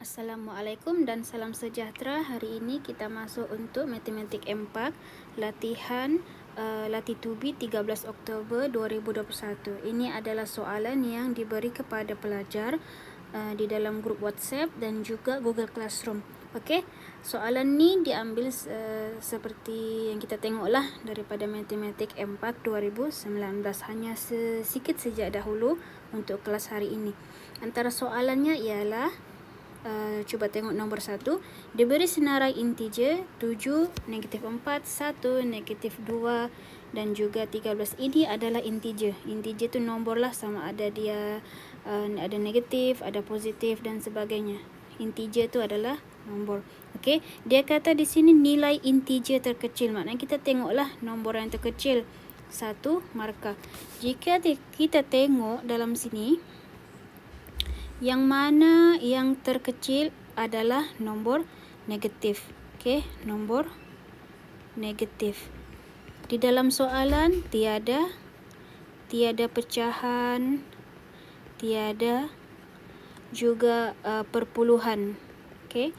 Assalamualaikum dan salam sejahtera. Hari ini kita masuk untuk Matematik 4 latihan latih tubi 13 Oktober 2021. Ini adalah soalan yang diberi kepada pelajar di dalam grup WhatsApp dan juga Google Classroom. Okey, soalan ni diambil seperti yang kita tengoklah daripada Matematik 4 2019. Hanya sedikit saja dahulu untuk kelas hari ini. Antara soalannya ialah cuba tengok nombor 1. Diberi senarai integer 7, negatif 4, 1, negatif 2 dan juga 13. Ini adalah integer. Integer tu nombor lah, sama ada dia ada negatif, ada positif dan sebagainya. Integer tu adalah nombor. Okey, dia kata di sini nilai integer terkecil. Maknanya kita tengoklah nombor yang terkecil. 1 markah. Jika kita tengok dalam sini, yang mana yang terkecil adalah nombor negatif. Okey, nombor negatif. Di dalam soalan tiada pecahan, tiada juga perpuluhan. Okey,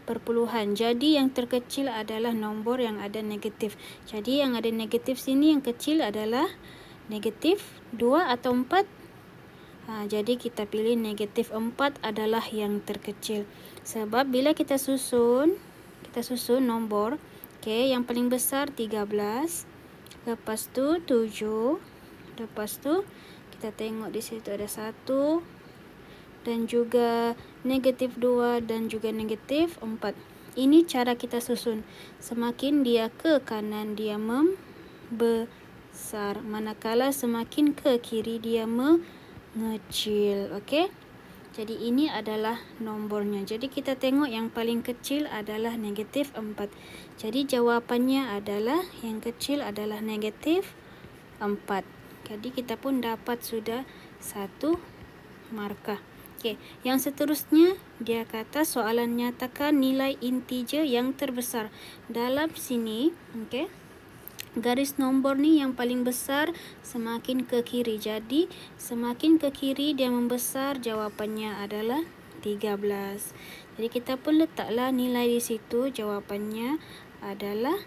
perpuluhan. Jadi yang terkecil adalah nombor yang ada negatif. Jadi yang ada negatif sini yang kecil adalah negatif 2 atau 4. Jadi kita pilih negatif 4 adalah yang terkecil. Sebab bila kita susun nombor, okey, yang paling besar 13, lepas tu 7, lepas tu kita tengok di situ ada 1 dan juga negatif 2 dan juga negatif 4. Ini cara kita susun. Semakin dia ke kanan dia membesar, manakala semakin ke kiri dia mengecil. Okey, jadi ini adalah nombornya. Jadi kita tengok yang paling kecil adalah negatif 4. Jadi jawapannya adalah yang kecil adalah negatif 4. Jadi kita pun dapat sudah 1 markah. Okey, yang seterusnya dia kata soalan nyatakan nilai integer yang terbesar. Dalam sini, okey, garis nombor ni yang paling besar semakin ke kiri. Jadi semakin ke kiri dia membesar, jawapannya adalah 13. Jadi kita pun letaklah nilai di situ, jawapannya adalah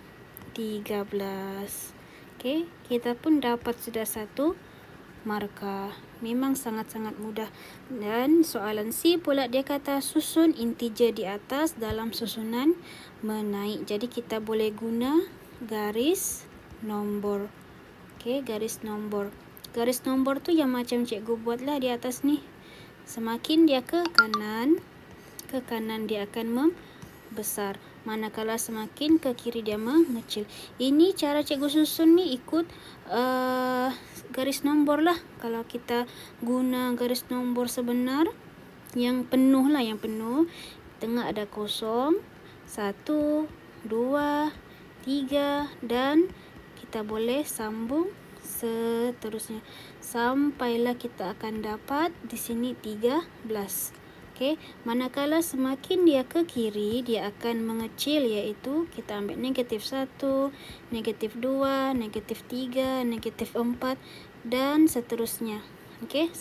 13. Okey, kita pun dapat sudah 1 markah. Memang sangat-sangat mudah. Dan soalan C pula dia kata susun integer di atas dalam susunan menaik. Jadi kita boleh guna garis nombor. Okey, garis nombor. Garis nombor tu yang macam cikgu buatlah di atas ni. Semakin dia ke kanan dia akan membesar. Manakala semakin ke kiri dia mengecil. Ini cara cikgu susun ni ikut garis nombor lah. Kalau kita guna garis nombor sebenar yang penuh lah, yang penuh, tengah ada kosong, 1, 2, 3 dan kita boleh sambung seterusnya sampailah kita akan dapat di sini 13. Okey, manakala semakin dia ke kiri dia akan mengecil, iaitu kita ambil negatif 1, negatif 2, negatif 3, negatif 4 dan seterusnya. Okey,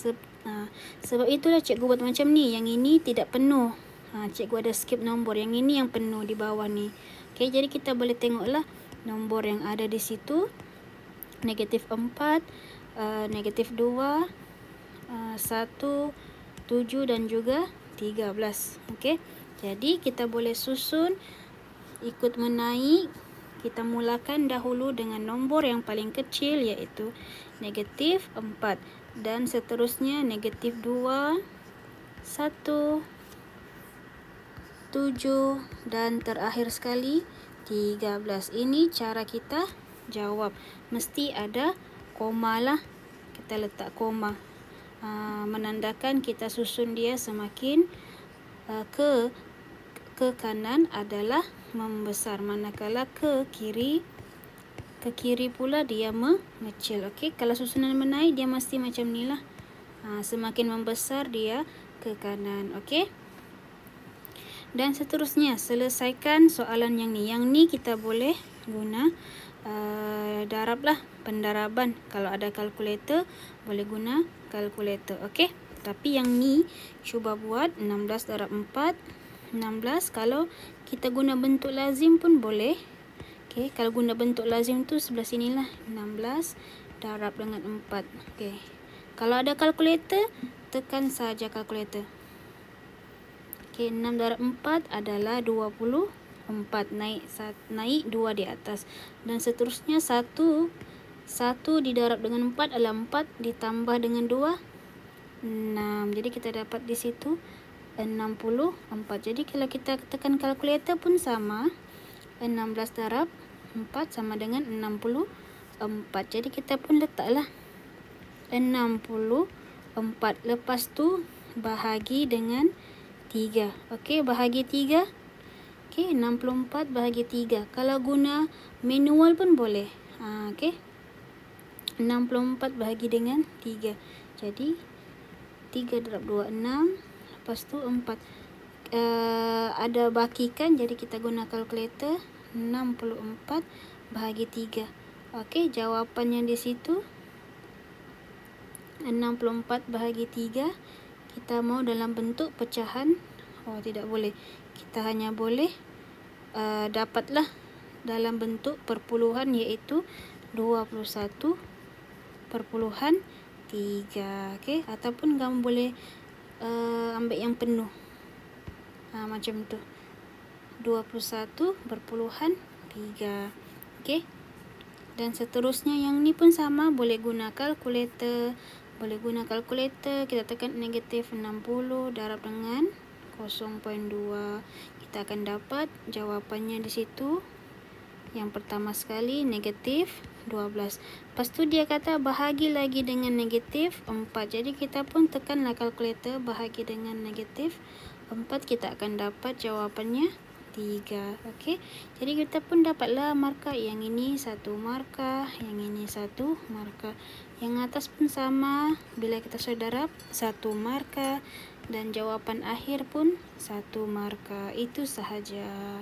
sebab itulah cikgu buat macam ni. Yang ini tidak penuh. Cikgu ada skip nombor. Yang ini yang penuh di bawah ni. Okey, jadi kita boleh tengoklah nombor yang ada di situ. Negatif 4, negatif 2, 1, 7 dan juga 13. Okey, jadi kita boleh susun ikut menaik. Kita mulakan dahulu dengan nombor yang paling kecil, iaitu negatif 4 dan seterusnya negatif 2, 1, 7 dan terakhir sekali 13. Ini cara kita jawab. Mesti ada koma lah. Kita letak koma. Menandakan kita susun dia semakin ke kanan adalah membesar, manakala ke kiri pula dia mengecil. Okey, kalau susunan menaik dia mesti macam ni lah. Semakin membesar dia ke kanan. Okey, dan seterusnya selesaikan soalan yang ni. Yang ni kita boleh guna darab lah, pendaraban. Kalau ada kalkulator boleh guna kalkulator. Okey. Tapi yang ni cuba buat 16 darab 4. 16 kalau kita guna bentuk lazim pun boleh. Okey, kalau guna bentuk lazim tu sebelah sinilah 16 darab dengan 4. Okey. Kalau ada kalkulator, tekan saja kalkulator. Okey, 6 darab 4 adalah 24. Naik 2 di atas. Dan seterusnya 1 didarab dengan 4 adalah 4 ditambah dengan 2 6. Jadi kita dapat di situ 64. Jadi kalau kita tekan kalkulator pun sama. 16 darab 4 sama dengan 64. Jadi kita pun letaklah 64. Lepas tu bahagi dengan 3. Okey, bahagi 3. Okey, 64 bahagi 3. Kalau guna manual pun boleh. Okey. 64 bahagi dengan 3. Jadi 3 darab 2 6. Lepas tu 4. Ada bakikan, jadi kita guna kalkulator. 64 bahagi 3. Okey, jawapannya di situ 64 bahagi 3. Kita mau dalam bentuk pecahan. Oh, tidak boleh. Kita hanya boleh dapatlah dalam bentuk perpuluhan, iaitu 21/3. Okey, ataupun kamu boleh ambil yang penuh. Macam tu. 21/3. Okey. Dan seterusnya yang ni pun sama, boleh guna kalkulator. Kita tekan negatif 60 darab dengan 0.2. Kita akan dapat jawapannya di situ. Yang pertama sekali negatif 12. Lepas tu dia kata bahagi lagi dengan negatif 4. Jadi kita pun tekanlah kalkulator, bahagi dengan negatif 4. Kita akan dapat jawapannya 3. Okey. Jadi kita pun dapatlah markah. Yang ini 1 markah, yang ini 1 markah. Yang atas pun sama. Bila kita sudah darab 1 markah, dan jawapan akhir pun 1 markah. Itu sahaja.